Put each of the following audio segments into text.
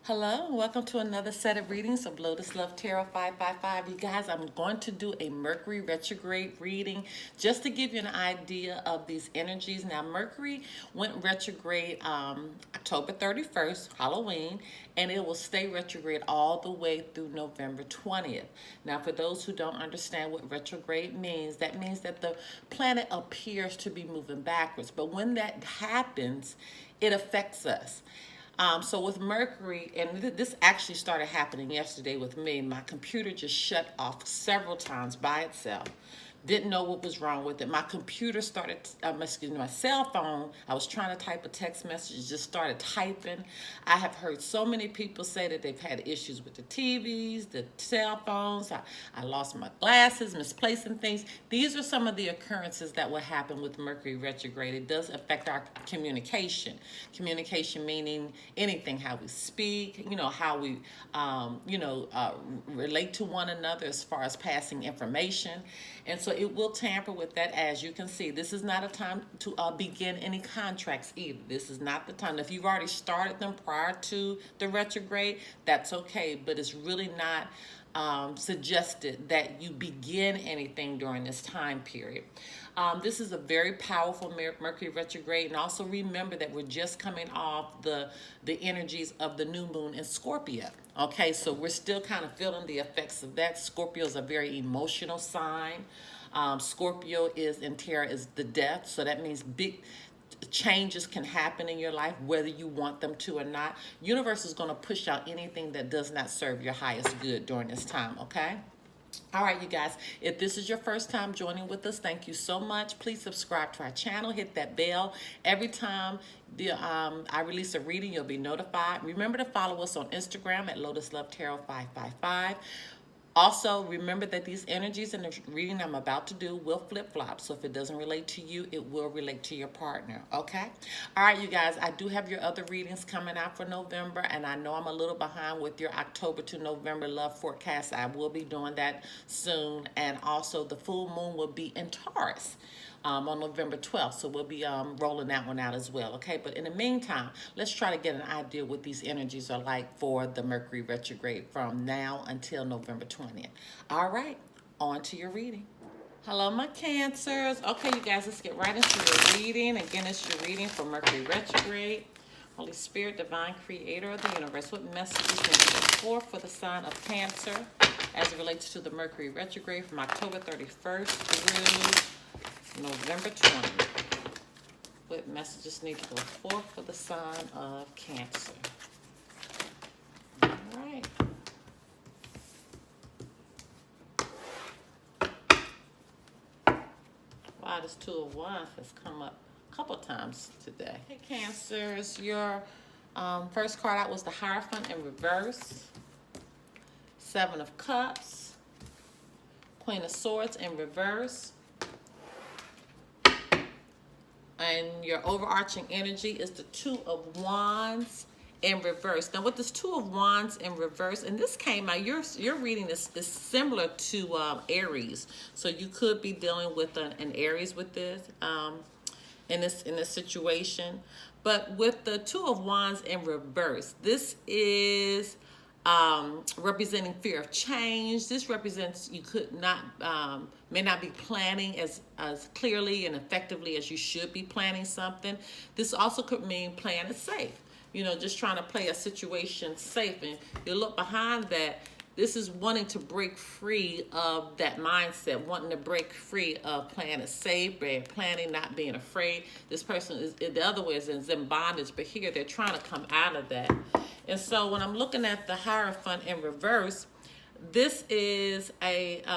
Hello, and welcome to another set of readings of Lotus Love Tarot 555. You guys, I'm going to do a Mercury retrograde reading just to give you an idea of these energies. Now, Mercury went retrograde October 31st, Halloween, and it will stay retrograde all the way through November 20th. Now, for those who don't understand what retrograde means, that means that the planet appears to be moving backwards. But when that happens, it affects us. So with Mercury, and this actually started happening yesterday with me, my computer just shut off several times by itself. Didn't know what was wrong with it. My computer started, my cell phone, I was trying to type a text message, just started typing. I have heard so many people say that they've had issues with the TVs, the cell phones. I lost my glasses, misplacing things. These are some of the occurrences that will happen with Mercury retrograde. It does affect our communication. Communication meaning anything, how we speak, how we, relate to one another as far as passing information. And so it will tamper with that. As you can see, this is not a time to begin any contracts either. This is not the time. If you've already started them prior to the retrograde, that's okay. But it's really not suggested that you begin anything during this time period. This is a very powerful Mercury retrograde, and also remember that we're just coming off the energies of the new moon in Scorpio. Okay, so we're still kind of feeling the effects of that. Scorpio is a very emotional sign. Scorpio is in tarot is the death, so that means big changes can happen in your life whether you want them to or not. Universe is going to push out anything that does not serve your highest good during this time. Okay. All right, you guys, if this is your first time joining with us, thank you so much. Please subscribe to our channel, hit that bell. Every time I release a reading, you'll be notified. Remember to follow us on Instagram at Lotus Love Tarot 555. Also, remember that these energies in the reading I'm about to do will flip-flop. So if it doesn't relate to you, it will relate to your partner, okay? All right, you guys, I do have your other readings coming out for November, and I know I'm a little behind with your October to November love forecast. I will be doing that soon. And also, the full moon will be in Taurus on November 12th. So we'll be rolling that one out as well, okay? But in the meantime, let's try to get an idea what these energies are like for the Mercury retrograde from now until November 20th. All right, on to your reading. Hello, my Cancers. Okay, you guys, let's get right into your reading. Again, it's your reading for Mercury retrograde. Holy Spirit, Divine Creator of the universe, what messages can you go forth for the sign of Cancer as it relates to the Mercury retrograde from October 31st through November 20th. What messages need to go forth for the sign of Cancer? All right. Wow, this Two of Wands has come up a couple times today. Hey, Cancers, your first card out was the Hierophant in reverse. Seven of Cups. Queen of Swords in reverse. And your overarching energy is the Two of Wands in reverse. Now, with this Two of Wands in reverse, and this came out, your reading is similar to Aries. So you could be dealing with an Aries with this in this situation. But with the Two of Wands in reverse, this is representing fear of change. This represents you could not may not be planning as clearly and effectively as you should be planning something. This also could mean playing it safe, just trying to play a situation safe. And you look behind that, this is wanting to break free of that mindset, wanting to break free of playing it safe, planning, not being afraid. This person is, the other way is in bondage, but here they're trying to come out of that. And so when I'm looking at the Hierophant in reverse, this is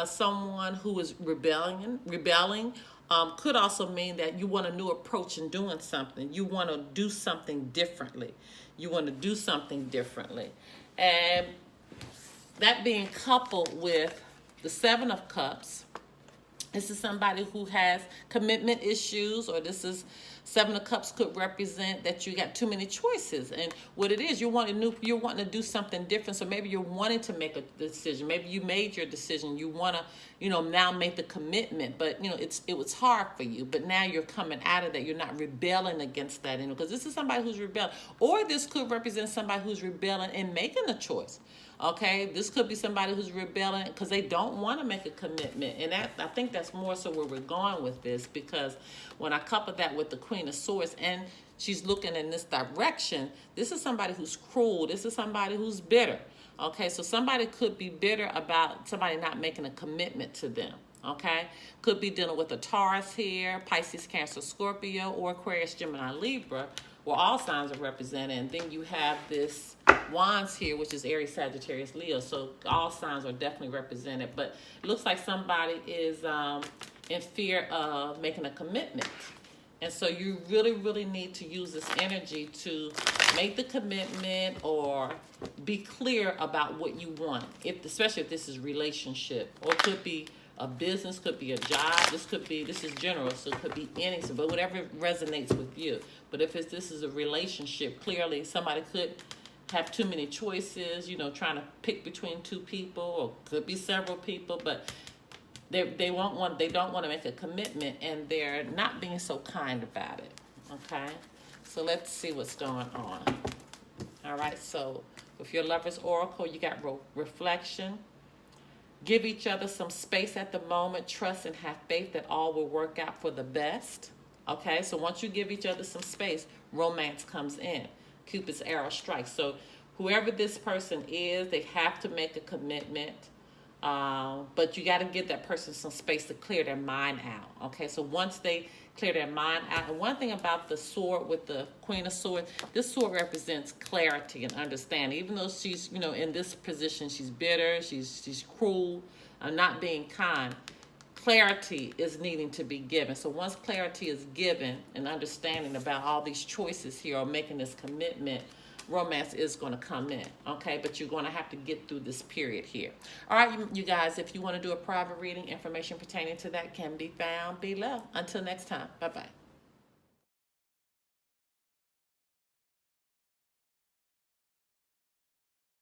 someone who is rebelling. Could also mean that you want a new approach in doing something. You want to do something differently. And that being coupled with the Seven of Cups, this is somebody who has commitment issues, or this is Seven of Cups could represent that you got too many choices, and what it is, you're wanting to do something different. So maybe you're wanting to make a decision. Maybe you made your decision. You want to, now make the commitment, but it was hard for you. But now you're coming out of that. You're not rebelling against that, because this is somebody who's rebelling, or this could represent somebody who's rebelling and making a choice. Okay, this could be somebody who's rebelling because they don't want to make a commitment. And I think that's more so where we're going with this, because when I couple that with the Queen of Swords and she's looking in this direction, this is somebody who's cruel. This is somebody who's bitter. Okay, so somebody could be bitter about somebody not making a commitment to them. Okay, could be dealing with a Taurus here, Pisces, Cancer, Scorpio, or Aquarius, Gemini, Libra, where all signs are represented. And then you have this Wands here, which is Aries, Sagittarius, Leo. So all signs are definitely represented. But it looks like somebody is in fear of making a commitment. And so you really, really need to use this energy to make the commitment or be clear about what you want, especially if this is relationship, or it could be a business, could be a job. This is general, so it could be anything, but whatever resonates with you. But if this is a relationship, clearly somebody could have too many choices, trying to pick between two people, or could be several people, but they don't want to make a commitment, and they're not being so kind about it. Okay, so let's see what's going on. All right, so with your Lover's Oracle, you got reflection. Give each other some space at the moment. Trust and have faith that all will work out for the best. Okay, so once you give each other some space, romance comes in. Cupid's arrow strikes. So whoever this person is, they have to make a commitment. But you got to give that person some space to clear their mind out. Okay, so once they clear their mind out, and one thing about the sword with the Queen of Swords, this sword represents clarity and understanding. Even though she's, in this position, she's bitter, she's cruel, not being kind. Clarity is needing to be given. So once clarity is given and understanding about all these choices here, or making this commitment, romance is going to come in. Okay, but you're going to have to get through this period here. All right, you guys, if you want to do a private reading, information pertaining to that can be found below. Until next time, bye-bye.